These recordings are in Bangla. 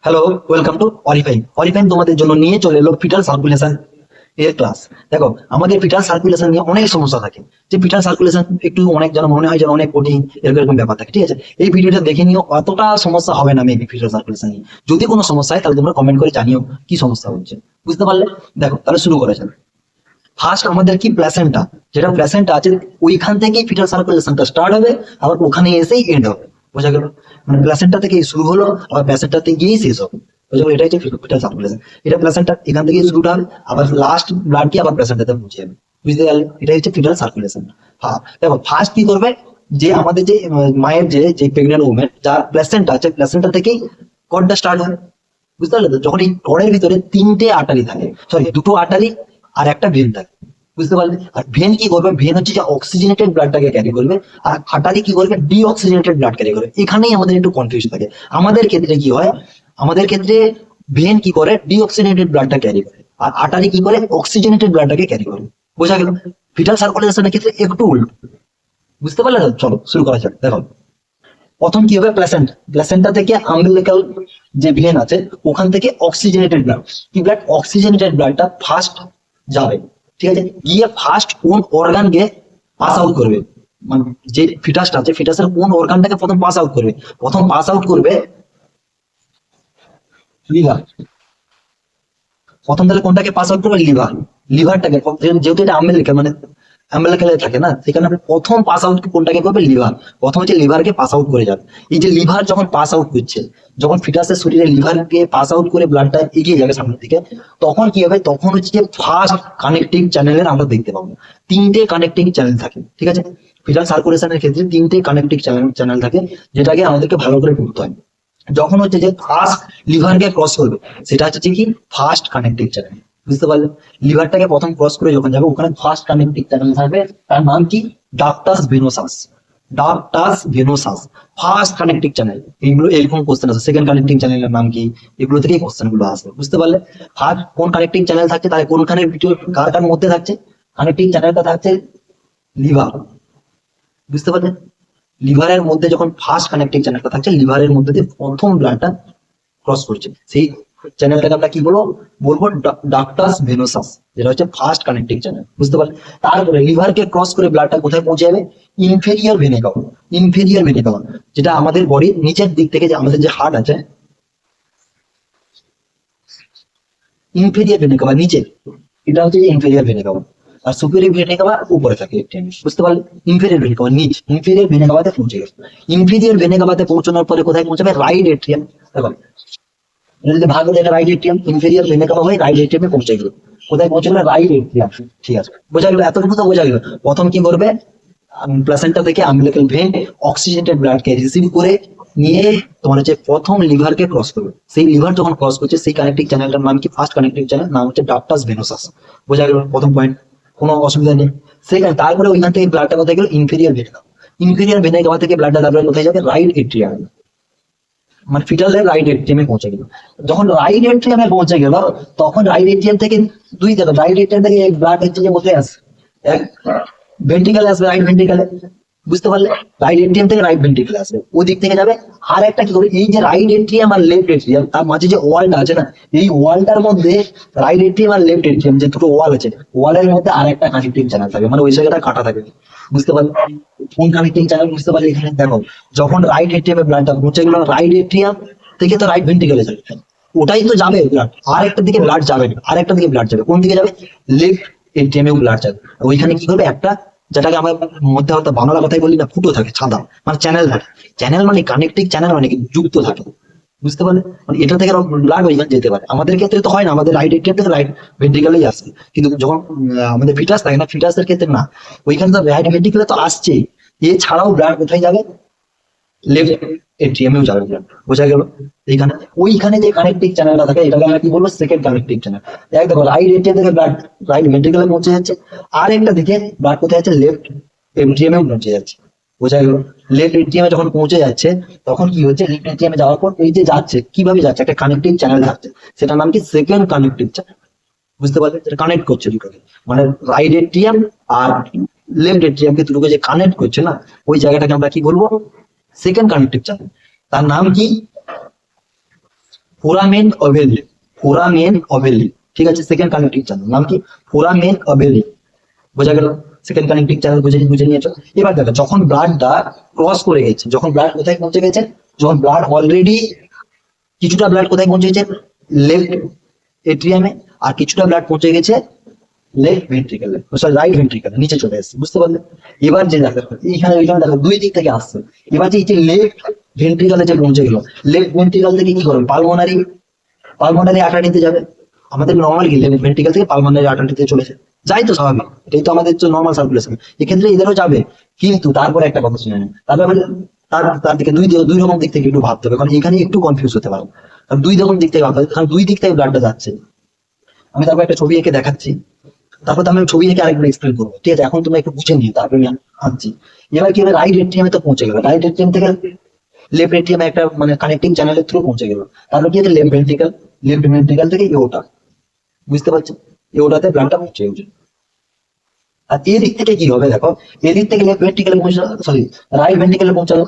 Hello, welcome to Orifine. Orifine তোমাদের জন্য নিয়ে চলে এলো ফিটাল সার্কুলেশন এর ক্লাস। দেখো, আমাদের ফিটাল সার্কুলেশন নিয়ে অনেক সমস্যা থাকে। যে ফিটাল সার্কুলেশন একটু অনেক যেন মনে হয় যেন অনেক কঠিন, এরকম এরকম ব্যাপার থাকে। ঠিক আছে, এই ভিডিওটা দেখে নিও, অতটা সমস্যা হবে না মেবি ফিটাল সার্কুলেশন নিয়ে। যদি কোনো সমস্যা হয় তাহলে তোমরা কমেন্ট করে জানিও কি সমস্যা হচ্ছে। বুঝতে পারলে? দেখো, তাহলে শুরু করা যাক। ফার্স্ট আমাদের কি প্ল্যাসেন্টা, যেটা প্ল্যাসেন্টা আছে ওইখান থেকেই ফিটাল সার্কুলেশনটা স্টার্ট হবে, আবার ওখানে এসেই এন্ড হবে। বোঝা গেল? মানে প্ল্যাসেন্টা থেকে শুরু হলো, আবার প্ল্যাসেন্টাতে গিয়েই শেষ হবে। বোঝা গেল? এটাই হচ্ছে ফিটাল সার্কুলেশন। এটা প্ল্যাসেন্টা এখান থেকে শুরুটা হবে, আবার লাস্ট ব্লাড কি আবার প্ল্যাসেন্টাতে পৌঁছে যাবে। বুঝতে পারলে? এটাই হচ্ছে ফিটাল সার্কুলেশন। হ্যাঁ, দেখো ফার্স্ট কি করবে, যে আমাদের যে মায়ের যে যে প্রেগনেন্ট উমেন যার প্ল্যাসেন্টা আছে, প্ল্যাসেন্টা থেকেই কডটা স্টার্ট হয়। বুঝতে পারলে তো? যখন এই কড়ের ভিতরে তিনটে আটারি থাকে, সরি দুটো আটারি আর একটা ভেন থাকে। বুঝতে পারলে? আর ভেন কি করবে, ভেন হচ্ছে যে অক্সিজেনেটেড ব্লাডটাকে ক্যারি করবে, আর আটারি কি করবে, ডিঅক্সিজেনেটেড ব্লাড ক্যারি করবে। এখানেই আমাদের একটু কনফিউশন থাকে। আমাদের ক্ষেত্রে কি হয়, আমাদের ক্ষেত্রে ভেন কি করে, ডিঅক্সিজেনেটেড ব্লাডটা ক্যারি করে, আর আটারি কি করে, অক্সিজেনেটেড ব্লাডটাকে ক্যারি করে। বোঝা গেল? ভিটাল সার্কুলেশনের ক্ষেত্রে একটু উল্টো। বুঝতে পারলে তো? চলো শুরু করা যাক। দেখো, প্রথম কি হবে, প্লেসেন্টা। প্লেসেন্টা থেকে আম্বিলিকাল যে ভেন আছে, ওখান থেকে অক্সিজেনেটেড ব্লাড, কি ব্লাড, অক্সিজেনেটেড ব্লাডটা ফার্স্ট যাবে। ঠিক আছে, গিয়ে ফার্স্ট কোন অর্গানকে পাস আউট করবে, মানে যে ফিটাসটা আছে, ফিটাসের কোন অর্গানটাকে প্রথম পাস আউট করবে, প্রথম পাস আউট করবে লিভার। প্রথম তাহলে কোনটাকে পাস আউট করবে, লিভার। লিভারটাকে, যেহেতু এটা আম্বিলিকাল মানে আম্বিলিকালে থাকে না, সেখানে আপনি প্রথম পাস আউট কোনটাকে করবে, লিভার। প্রথম হচ্ছে লিভারকে পাস আউট করে যাবে। এই যে লিভার যখন পাস আউট করছে, যখন ফিটাসের শরীরে লিভারকে পাস আউট করে ব্লাডটা এগিয়ে যাবে সামনের দিকে, তখন কি হবে, তখন হচ্ছে যে ফার্স্ট কানেক্টিং চ্যানেলের আমরা দেখতে পাবো। তিনটে কানেক্টিং চ্যানেল থাকে। ঠিক আছে, ফিটাল সার্কুলেশনের ক্ষেত্রে তিনটে কানেক্টিং চ্যানেল থাকে, যেটাকে আমাদেরকে ভালো করে পড়তে হয়। যখন হচ্ছে যে ফার্স্ট লিভারকে ক্রস করবে, সেটা হচ্ছে কি, ফার্স্ট কানেক্টিং চ্যানেল। বুঝতে পারলে? লিভারটাকে প্রথম ক্রস করে যখন যাবে, ওখানে ফার্স্ট কানেক্টিং চ্যানেল থাকবে, তার নাম কি, ductus venosus. Ductus venosus, first connecting channel. এইগুলো এরকম কোশ্চেন আছে, সেকেন্ড কানেক্টিং চ্যানেলের নাম কি, এগুলো থেকেই কোশ্চেন গুলো আসবে। বুঝতে পারলে? ফার্স্ট কোন কানেক্টিং চ্যানেল থাকছে, তাহলে কোনখানে কার কার মধ্যে থাকছে, কানেক্টিং চ্যানেলটা থাকছে লিভার। বুঝতে পারলে? লিভারের মধ্যে যখন ফার্স্ট কানেক্টিং চ্যানেলটা থাকছে, লিভারের মধ্যে দিয়ে প্রথম ব্লাডটা ক্রস করছে, সেই চ্যানেলটাকে আমরা কি বলবো, বলবো ডাক্টাস ভেনোসাস, যেটা হচ্ছে ফার্স্ট কানেক্টিং চ্যানেল। বুঝতে পারলে? তারপরে লিভারকে ক্রস করে ব্লাডটা কোথায় পৌঁছে যাবে, ইনফেরিয়র ভেনে কাভা। ইনফেরিয়র ভেনে কাভা, যেটা আমাদের বডির নিচের দিক থেকে, যে আমাদের যে হার্ট আছে, ইনফেরিয়র ভেনে কাভা নিচে, এটা হচ্ছে ইনফেরিয়র ভেনে কাভা। আর সুপিরিয়র ভেনে কাভা উপরে থাকে। বুঝতে পারলে? ইনফেরিয়র ভেনে কাভা নিচ, ইনফেরিয়র ভেনে কাভাতে পৌঁছে গেছে। ইনফেরিয়র ভেনে কাভাতে পৌঁছানোর পরে কোথায় পৌঁছাবে, রাইট এট্রিয়াম। দেখো, এটা যদি ভাগ হয়ে যায় রাইট এট্রিয়াম, ইনফেরিয়র ভেনে কাভা হয়ে রাইট এট্রিয়ামে পৌঁছে গেল। কোথায় পৌঁছে গেল, রাইট এট্রিয়াম। ঠিক আছে, বোঝা গেল? এতটুকু তো বোঝা গেল। প্রথম কি করবে, প্লাসেন্টা থেকে আম্বিলিকাল ভেন অক্সিজেনেটেড ব্লাডকে রিসিভ করে নিয়ে তোমার হচ্ছে প্রথম লিভারকে ক্রস করবে। সেই লিভার যখন ক্রস করছে, সেই কানেক্টিং চ্যানেলটার নাম কি, ফার্স্ট কানেক্টিং চ্যানেল নাম হচ্ছে ডাক্টাস ভেনোসাস। বোঝা গেল প্রথম পয়েন্ট? কোনো অসুবিধা নেই। সেখানে তারপরে ওইখান থেকে ব্লাডটা কোথায় গেল, ইনফেরিয়র ভেনে কাভা। ইনফেরিয়র ভেনে কাভা থেকে ব্লাডটা তারপরে কোথায় যাবে, রাইট এট্রিয়াম, মানে ফিটালের রাইট এট্রিয়ামে পৌঁছে গেল। যখন রাইট এট্রিয়ামে পৌঁছে গেল, তখন রাইট এট্রিয়াম থেকে দুই জায়গা, রাইট এট্রিয়াম থেকে ব্লাড হচ্ছে যে কোথায় আসে, এক ভেন্ট্রিকালে আসবে, রাইট ভেন্ট্রিকালে। বুঝতে পারলে? রাইট এট্রিয়াম থেকে রাইট ভেন্ট্রিকালে আসবে, ওই দিক থেকে যাবে। আর একটা কি করবে, এই যে রাইট এট্রিয়াম আর লেফট এট্রিয়াম, তার মাঝে যে ওয়ালটা আছে না, এই ওয়ালটার মধ্যে, রাইট এট্রিয়াম আর লেফট এট্রিয়াম যে দুটো ওয়াল আছে, ওয়ালের মধ্যে আর একটা কানেক্টিং চ্যানেল থাকে, মানে ওই জায়গাটা কাটা থাকে। বুঝতে পারলে? কোন কানেক্টিং চ্যানেল, বুঝতে পারলে? এখানে দেখো, যখন রাইট এট্রিয়ামে ব্লাডটা পৌঁছে গেল, রাইট এট্রিয়াম থেকে তো রাইট ভেন্ট্রিকালে যাবে, ওটাই তো যাবে ব্লাড। আর একটা দিকে ব্লাড যাবে না, আর একটা দিকে ব্লাড যাবে, কোন দিকে যাবে, লেফট এটিএমেও ব্লাড যাবে। ওইখানে কি করবে, একটা, যেটাকে আমরা মধ্যে হয়তো বাংলা কথায় বলি না, ফুটো থাকে, ছাদা, মানে চ্যানেল থাকে। চ্যানেল মানে কানেক্টিং চ্যানেল, মানে কি, যুক্ত থাকে। বুঝতে পারলে? মানে এটা থেকে ব্লাড ওইখানে যেতে পারে। আমাদের ক্ষেত্রে তো হয় না, আমাদের রাইট এটিএম থেকে রাইট ভেন্ট্রিকালেই আসে। কিন্তু যখন আমাদের ফিটাস থাকে না, ফিটাসের ক্ষেত্রে না, ওইখানে তো রাইট ভেন্ট্রিকালে তো আসছেই, এছাড়াও ব্লাড কোথায় যাবে, লেফট এটিএমেও যাবে ব্লাড। বোঝা গেল? এইখানে ওইখানে যে কানেক্টিং চ্যানেলটা থাকে, এটাকে আমরা কি বলবো, সেকেন্ড কানেক্টিং চ্যানেল। এক দেখো, রাইট এটিএম থেকে ব্লাড রাইট ভেন্ট্রিকালে পৌঁছে যাচ্ছে, আর একটা দিকে ব্লাড কোথায় যাচ্ছে, লেফট এটিএমেও পৌঁছে যাচ্ছে। বোঝা গেল? লেফট এটিএমে যখন পৌঁছে যাচ্ছে, তখন কি হচ্ছে, লেফট এটিএমে যাওয়ার পর এই যে যাচ্ছে, কিভাবে যাচ্ছে, একটা কানেক্টিং চ্যানেল যাচ্ছে, সেটার নাম কি, সেকেন্ড কানেক্টিং চ্যানেল। বুঝতে পারলে? যেটা কানেক্ট করছে দুটোকে, মানে রাইট এটিএম আর লেফট এটিএম কে দুটোকে যে কানেক্ট করছে না, ওই জায়গাটাকে আমরা কি বলবো, সেকেন্ড কানেক্টিভ চ্যানেল। তার নাম কি, ফোরামেন অভেলি, ফোরামেন অভেলি, ঠিক আছে, সেকেন্ড কানেক্টিং চ্যানেল নাম কি? ফোরামেন অভেলি, বোঝা গেল? সেকেন্ড কানেক্টিং চ্যানেল বুঝে নিয়েছো। এবার দেখো যখন ব্লাডটা ক্রস করে গেছে, যখন ব্লাড কোথায় পৌঁছে গেছে, যখন ব্লাড অলরেডি কিছুটা ব্লাড কোথায় পৌঁছে গেছে, লেফট এট্রিয়ামে, আর কিছুটা ব্লাড পৌঁছে গেছে লেফট ভেন্ট্রিকলে, সরি রাইট ভেন্ট্রিকলে, নিচে চলে এসেছে, বুঝতে পারলে? এবার যে দেখো এইখানে ওইখানে দেখো দুই দিক থেকে আসছে। এবার যে এই যে লেফট ভেন্ট্রিকলে যে পৌঁছে গেল, লেফট ভেন্ট্রিকল থেকে কি করবে, পালমোনারি, পালমোনারি আর্টারিতে যাবে। আমাদের নর্মাল কি লেফট ভেন্ট্রিকল থেকে পালমোনারি আর্টারিতে চলেছে, যাই তো স্বাভাবিক, এটাই তো আমাদের নর্মাল সার্কুলেশন, এক্ষেত্রে এদেরও যাবে। কিন্তু তারপরে একটা কথা শুনে নেন, তারপরে তার তার দিকে দুই রকম দিক থেকে একটু ভাবতে হবে, কারণ এখানে একটু কনফিউজ হতে পারো। কারণ দুই রকম দিক থেকে ভাবতে হবে, কারণ দুই দিক থেকে ব্লাডটা যাচ্ছে। আমি তারপর একটা ছবি এঁকে দেখাচ্ছি, তারপর তো আমি ছবি এঁকে আরেকবার এক্সপ্লেন করবো, ঠিক আছে? এখন তোমরা একটু বুঝে নিও, তারপরে আমি আনছি। এবার কি হবে, রাইট এট্রিয়ামে তো পৌঁছে গেল, রাইট এট্রিয়াম থেকে লেফট এট্রিয়ামে একটা মানে কানেক্টিং চ্যানেলের থ্রু পৌঁছে গেল। তারপর কি হচ্ছে, লেফট ভেন্ট্রিকল, লেফট ভেন্ট্রিকল থেকে এওটা, বুঝতে পারছো? এওটাতে ব্লাডটা পৌঁছে গেছে। আর এই দিক থেকে কি হবে দেখো, এদিক থেকে লেফট ভেন্ট্রিকলে পৌঁছালো, সরি রাইট ভেন্ট্রিকলে পৌঁছালো।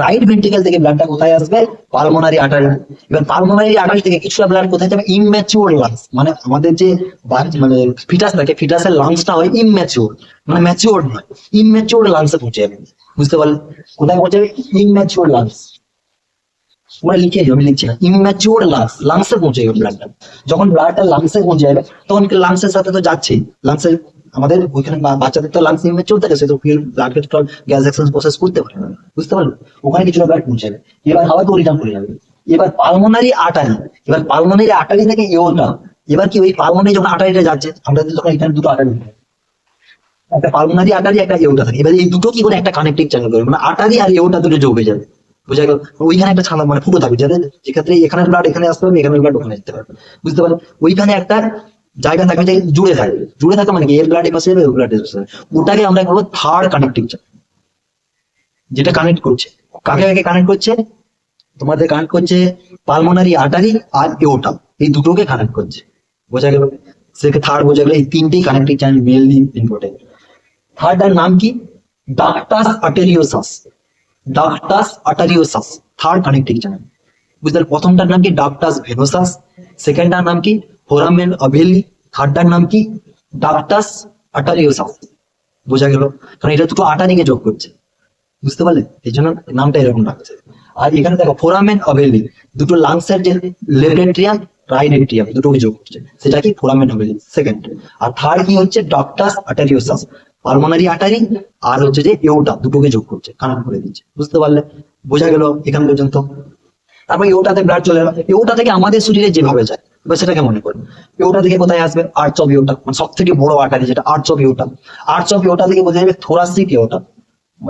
রাইট ভেন্ট্রিকল থেকে ব্লাডটা কোথায় আসবে, পালমোনারি আর্টারি। এবার পালমোনারি আর্টারি থেকে কিছুটা ব্লাড কোথায় যাবে, ইমম্যাচিওর লাংস, মানে আমাদের যে মানে ফিটাস থাকে, ফিটাসের লাংসটা হয় ইমম্যাচিওর, মানে ম্যাচিওর নয়, ইমম্যাচিওর লাংসে পৌঁছে যাবে, বুঝতে পারলে? কোথায় পৌঁছাবে, ইমম্যাচিওর লাংস, তোমরা লিখে যাবে, আমি লিখছি না, ইমম্যাচিওর লাংস, লাংসে পৌঁছে যাবে ব্লাডটা। যখন ব্লাডটা লাংসে পৌঁছে যাবে, তখন লাংসের সাথে তো যাচ্ছেই, লাংসের আমাদের ওইখানে বাচ্চাদের তো লাংস ইমম্যাচিওর থাকে, সে তো ব্লাডকে তো গ্যাস এক্সচেঞ্জ প্রসেস করতে পারে না, বুঝতে পারলো? ওখানে কিছুটা ব্লাড পৌঁছে যাবে, এবার আবার তো রিটার্ন করে যাবে। এবার পালমোনারি আর্টারি, এবার পালমোনারি আর্টারি থেকে এওটা, এবার কি ওই পালমোনারি যখন আর্টারিটা যাচ্ছে, আমরা যখন এখানে দুটো আর্টারি, একটা পালমোনারি আর্টারি, একটা এওটা থাকে, এবার এই দুটো কি করে একটা কানেক্টিং চ্যানেল করবে, মানে আর্টারি আর এওটা দুটো যোগ হয়ে যাবে, বুঝা গেল? ওইখানে একটা ছানা মানে ফুটো থাকবে, যাতে যেক্ষেত্রে এখানে ব্লাড এখানে আসতে হবে, এখানে ব্লাড ওখানে যেতে পারবে, বুঝতে পারবে? ওইখানে একটা জায়গা থাকবে যে জুড়ে থাকবে, জুড়ে থাকা মানে কি, এর ব্লাড এপাশে যাবে, ওর ব্লাড এপাশে যাবে, ওটাকে আমরা বলবো থার্ড কানেক্টিং চ্যানেল, যেটা কানেক্ট করছে, কাকে কাকে কানেক্ট করছে, তোমাদের কানেক্ট করছে পালমোনারি আর্টারি আর এওটা, এই দুটোকে কানেক্ট করছে, বোঝা গেল? সেকে থার্ড বোঝা গেল, এই তিনটেই connecting channel mainly important. Third এর নাম কি, ductus arteriosus, ductus arteriosus, third connecting channel, বুঝতে পারলে? প্রথমটার নাম কি, ডাক্টাস ভেনোসাস, সেকেন্ডটার নাম কি, ফোরামেন অভেলি, থার্ডটার নাম কি, ডাক্টাস আর্টারিওসাস, বোঝা গেল? কারণ এটা দুটো আর্টারিকে যোগ করছে, বুঝতে পারলে? এই জন্য নামটা এরকম রাখছে। আর এখানে দেখো ফোরামেন অভেলি, দুটো লাংসের যে লেফট এট্রিয়াম রাইট এট্রিয়াম দুটোকে যোগ করছে, সেটা কি, ফোরামেন অভেলি সেকেন্ড। আর থার্ড কি হচ্ছে, ডাক্টাস আর্টারিওসাস, পালমোনারি আর্টারি আর হচ্ছে যে এওটা, দুটোকে যোগ করছে, কানেক্ট করে দিচ্ছে, বুঝতে পারলে? বোঝা গেল এখান পর্যন্ত? তারপর এওটাতে ব্লাড চলে গেল, এওটা থেকে আমাদের শরীরে যেভাবে যায়, এবার সেটাকে মনে করুন। এওটা থেকে কোথায় আসবে, আর্চ অফ এওটা, মানে সব থেকে বড় আর্টারি যেটা আর্চ অফ এওটা, আর্চ অফ এওটা থেকে কোথায় যাবে, থোরাসিক এওটা,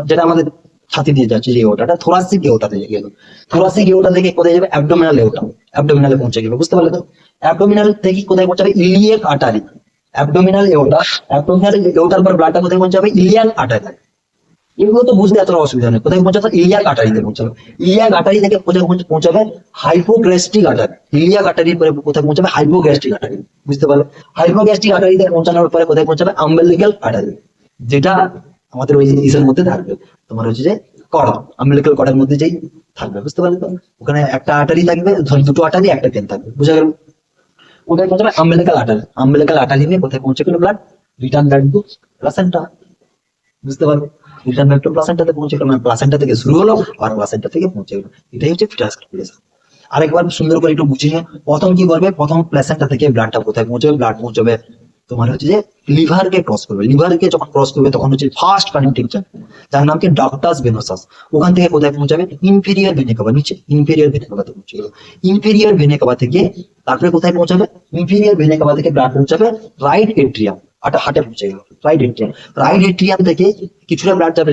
যেটা আমাদের ছাতি দিয়ে যাচ্ছে, যে এওটাটা থোরাসিক এওটা থেকে গেল, থোরাসিক এওটা থেকে কোথায় যাবে, অ্যাবডোমিনাল এওটা, অ্যাবডোমিনালে পৌঁছে গেল, বুঝতে পারলে তো? অ্যাবডোমিনাল থেকে কোথায় পৌঁছাবে, ইলিয়াক আর্টারি, অ্যাবডোমিনাল এওটা, অ্যাবডোমিনাল এওটার পর ব্লাডটা কোথায় পৌঁছাবে, ইলিয়াক আর্টারি। এগুলো তো বুঝতে এত অসুবিধা নেই, কোথায় পৌঁছাবে, ইলিয়াক আর্টারিতে পৌঁছাবে, ইলিয়াক আর্টারি থেকে কোথায় পৌঁছাবে, হাইপোগ্যাস্ট্রিক আর্টারি, ইলিয়াক আর্টারির পরে কোথায় পৌঁছাবে, হাইপোগ্যাস্ট্রিক আর্টারি, বুঝতে পারলে? হাইপোগ্যাস্ট্রিক আর্টারিতে পৌঁছানোর পরে কোথায় পৌঁছাবে, আম্বেলিক্যাল আর্টারি, যেটা আমাদের ওই ইসের মধ্যে থাকবে, তোমার হচ্ছে যে কর্ড, আম্বেলিক্যাল কর্ডের মধ্যে যেই থাকবে, বুঝতে পারলে তো? ওখানে একটা আর্টারি থাকবে, ধর দুটো আর্টারি একটা পেন থাকবে, বুঝা গেল? কোথায় পৌঁছাবে, আম্বেলিক্যাল আর্টারি, আম্বেলিক্যাল আর্টারি নিয়ে কোথায় পৌঁছে গেল blood, return back to placenta, বুঝতে পারবে? রিটার্ন ব্যাক টু প্লাসেন্টাতে পৌঁছে গেল, মানে প্লাসেন্টা থেকে শুরু হলো আর প্লাসেন্টা থেকে পৌঁছে গেল, এটাই হচ্ছে ফিটাস সার্কুলেশন। আরেকবার সুন্দর করে একটু বুঝিয়ে, প্রথম কি করবে, প্রথম প্লাসেন্টা থেকে ব্লাডটা কোথায় পৌঁছবে, ব্লাড পৌঁছবে তোমার হচ্ছে যে লিভারকে ক্রস করবে, লিভারকে যখন ক্রস করবে তখন হচ্ছে ফার্স্ট কানেক্টিং চ্যানেল, যার নাম কি, ডাক্টাস ভেনোসাস, ওখান থেকে কোথায় পৌঁছাবে, ইনফেরিয়র ভেনে কাভা, নিচে ইনফেরিয়র ভেনে কাভাতে পৌঁছে গেল, ইনফেরিয়র ভেনে কাভা থেকে তারপরে কোথায় পৌঁছাবে, ইনফেরিয়র ভেনে কাভা থেকে ব্লাড পৌঁছাবে রাইট এট্রিয়াম, হার্টে পৌঁছে গেল, রাইট এট্রিয়াম, রাইট এট্রিয়াম থেকে কিছুটা ব্লাড যাবে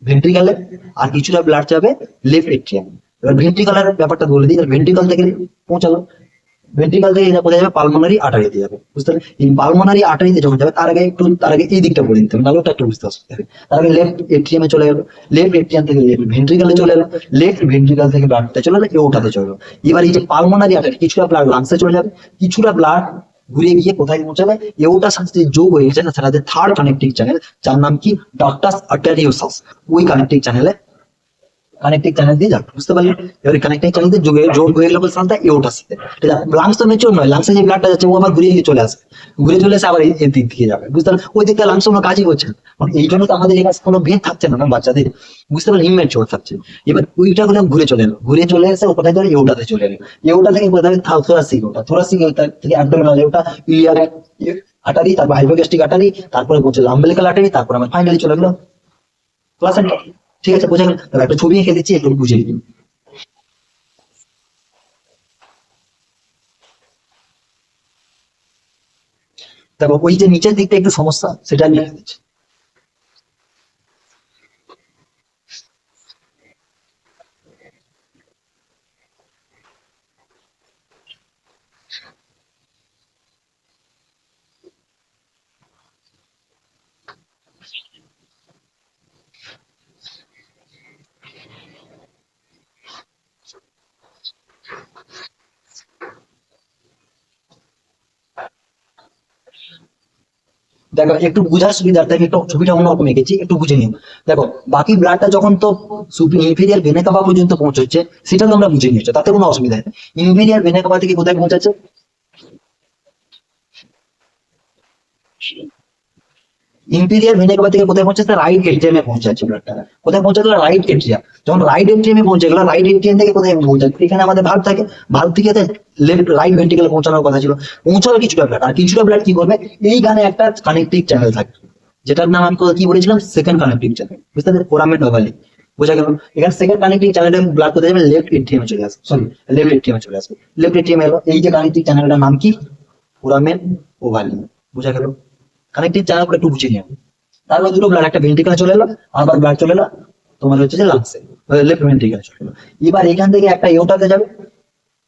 ভেন্ট্রিকালে আর কিছুটা ব্লাড যাবে লেফট এট্রিয়াম। এবার ভেন্ট্রিকালের ব্যাপারটা বলে দিই, ভেন্ট্রিকাল থেকে পৌঁছালো, ভেন্ট্রিকাল থেকে এটা কোথায় যাবে, পালমোনারি আর্টারিতে যাবে, বুঝতে পারলে? এই পালমোনারি আর্টারিতে যখন যাবে তার আগে এই দিকটা বলে দিতে হবে, নাহলে ওটা একটু বুঝতে অসুবিধা হবে। তার আগে লেফট এট্রিয়ামে চলে গেল, লেফট এট্রিয়াম থেকে লেফট ভেন্ট্রিকালে চলে গেল, লেফট ভেন্ট্রিকাল থেকে ব্লাডটা চলে গেল, ওটাতে চলে গেল। এবার এই যে পালমোনারি আর্টারি, কিছুটা ব্লাড লাংসে চলে যাবে, কিছুটা ব্লাড ঘুরে গিয়ে কোথায় পৌঁছাবে, এওটার সাথে যোগ হয়ে গেছে না, সেটা থার্ড কানেক্টিং চ্যানেল, যার নাম কি, ডাক্টাস আর্টেরিওসাস, ওই কানেক্টিং চ্যানেলে কানেক্টিং চ্যানেল দিয়ে যাবে, বুঝতে পারলে? এবার কানেক্টিং চ্যানেল দিয়ে যোগ হয়ে গেল সালটা এওটার সাথে, ঠিক আছে? লাংস তো মেচুর নয়, লাংসে যে ব্লাডটা যাচ্ছে ও আবার ঘুরিয়ে চলে আসে, ঘুরে চলে এসে আবার এই দিক দিয়ে যাবে, বুঝতে পারলে? ওই দিকটা লাংস কোনো কাজই করছে না, কারণ এই জন্য তো আমাদের এই কাছে কোনো ভেদ থাকছে না বাচ্চাদের, বুঝতে পারলে? ইমেচিওর থাকছে। এবার ওইটা করে ঘুরে চলে এলো, ঘুরে চলে এসে ও কোথায় ধরে এওটাতে চলে এলো, এওটা থেকে কোথায় থোরাসিক, ওটা থোরাসিক থেকে অ্যাবডোমিনাল, ওটা ইলিয়ার আটারি, তারপর হাইপোগ্যাস্ট্রিক আটারি, তারপরে বলছে আম্বেলিকাল আটারি, তারপরে আমার ফাইনালি চলে গেলো প্লাসেন্টা। ঠিক আছে, বোঝা গেল? তবে একটা ছবি এঁকে দিচ্ছি, একটু বুঝে নিন। তারপর ওই যে নিচের দিকটা একটু সমস্যা, সেটা আমি এঁকে দিচ্ছি। দেখো একটু বুঝার সুবিধার্থে আমি একটু ছবিটা অন্যরকম এঁকেছি, একটু বুঝে নিও। দেখো বাকি ব্লাডটা যখন তো ইনফেরিয়ার ভেনে কাভা পর্যন্ত পৌঁছচ্ছে, সেটা তোমরা বুঝে নিয়েছো, তাতে কোনো অসুবিধা নেই। ইনফেরিয়ার ভেনে কাভা থেকে কোথায় পৌঁছাচ্ছে? ইম্পিরিয়াল ভেনে কাভা থেকে কোথায় পৌঁছাচ্ছে? রাইট এট্রিয়ামে পৌঁছাচ্ছে ব্লাডটা। কোথায় পৌঁছাতে? Right atrium. যখন রাইট এট্রিয়ামে পৌঁছে গেল, রাইট এট্রিয়াম থেকে কোথায় পৌঁছাচ্ছে? এখানে আমাদের ভাল্ব থাকে, ভাল্ব থেকে লেফট রাইট ভেন্ট্রিকলে পৌঁছানোর কথা ছিল, পৌঁছালো কিছুটা ব্লাড। আর কিছুটা ব্লাড কি করবে? এইখানে একটা কানেক্টিং চ্যানেল থাকে, যেটার নাম আমি কি বলেছিলাম? সেকেন্ড কানেক্টিং চ্যানেল, বুঝতে পারলে? ফোরামেন ওভালি, বোঝা গেল? এখানে সেকেন্ড কানেক্টিং চ্যানেলে ব্লাড কোথায় যাবে? লেফট এট্রিয়ামে চলে আসবে, সরি লেফট এট্রিয়ামে চলে আসবে। লেফট এট্রিয়ামে এলো, এই যে কানেক্টিং চ্যানেলটার নাম কি? ফোরামেন ওভালি, বোঝা গেল? কানেক্টিং চ্যানেল একটু বুঝে নিও। তারপর দুটো ব্লাড, একটা ভেন্ট্রিকলে চলে এলো, আবার ব্লাড চলে এলো তোমার হচ্ছে যে লাংসে, লেফট ভেন্ট্রিকলে চলে এলো। এবার এখান থেকে একটা ইওটাতে যাবে,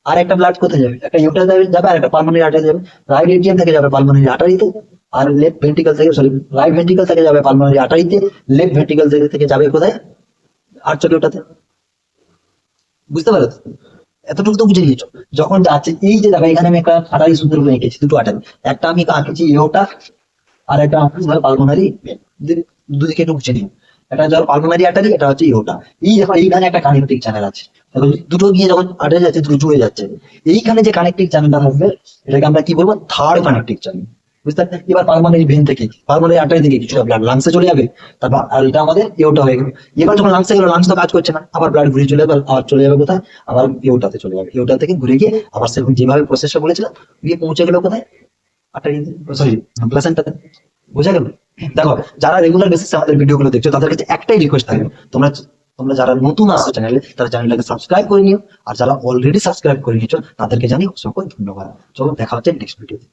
আর একটা ব্লাড কোথায় যাবে? একটা ইওটাতে যাবে, আর একটা পালমোনারি আর্টারি যাবে। রাইট এটিএম থেকে যাবে পালমোনারি আর্টারিতে, আর লেফট ভেন্ট্রিকল থেকে, সরি রাইট ভেন্ট্রিকল থেকে যাবে পালমোনারি আর্টারিতে, লেফট ভেন্ট্রিকল থেকে যাবে কোথায়? আর্টারিওটাতে, বুঝতে পারো তো? এতটুকু তো বুঝে নিয়েছো। যখন যাচ্ছে এই যে দেখো, এখানে আমি একটা আটারি সুন্দর করে এঁকেছি, দুটো আটারি, একটা আমি আঁকেছি ইওটা, আর একটা পালমোনারি। দুদিকে একটু বুঝে নিও, এটা ধরো পালমোনারি আর্টারি, এটা হচ্ছে ইওটা। এই দেখো এইখানে একটা কানেক্টিং চ্যানেল আছে, দেখো দুটো গিয়ে যখন আর্টারি যাচ্ছে, দুটো জুড়ে যাচ্ছে। এইখানে যে কানেক্টিং চ্যানেলটা থাকবে, এটাকে আমরা কি বলবো? থার্ড কানেক্টিং চ্যানেল, বুঝতে পারলে? এবার পালমোনারি ভেন থেকে, পালমোনারি আর্টারি থেকে কিছুটা ব্লাড লাংসে চলে যাবে, তারপর আর এটা আমাদের ইওটা হয়ে গেল। এবার যখন লাংসে গেলো, লাংস তো কাজ করছে না, আবার ব্লাড ঘুরে চলে যাবে, আবার চলে যাবে কোথায়? আবার ইওটাতে চলে যাবে, ইওটা থেকে ঘুরে গিয়ে আবার সেরকম যেভাবে প্রসেসটা বলেছিলাম, গিয়ে পৌঁছে গেল কোথায়? আর্টারি, সরি প্লাসেন্টাতে, বোঝা গেল? দেখো যারা রেগুলার বেসিসে আমাদের ভিডিও গুলো দেখছো, তাদের কাছে একটাই রিকোয়েস্ট থাকবে, তোমরা তোমরা যারা নতুন আসছো চ্যানেলে, তারা চ্যানেলটাকে সাবস্ক্রাইব করে নিও, আর যারা অলরেডি সাবস্ক্রাইব করে নিয়েছো, তাদেরকে জানি অসংখ্য ধন্যবাদ। চলো দেখা হচ্ছে নেক্সট ভিডিওতে।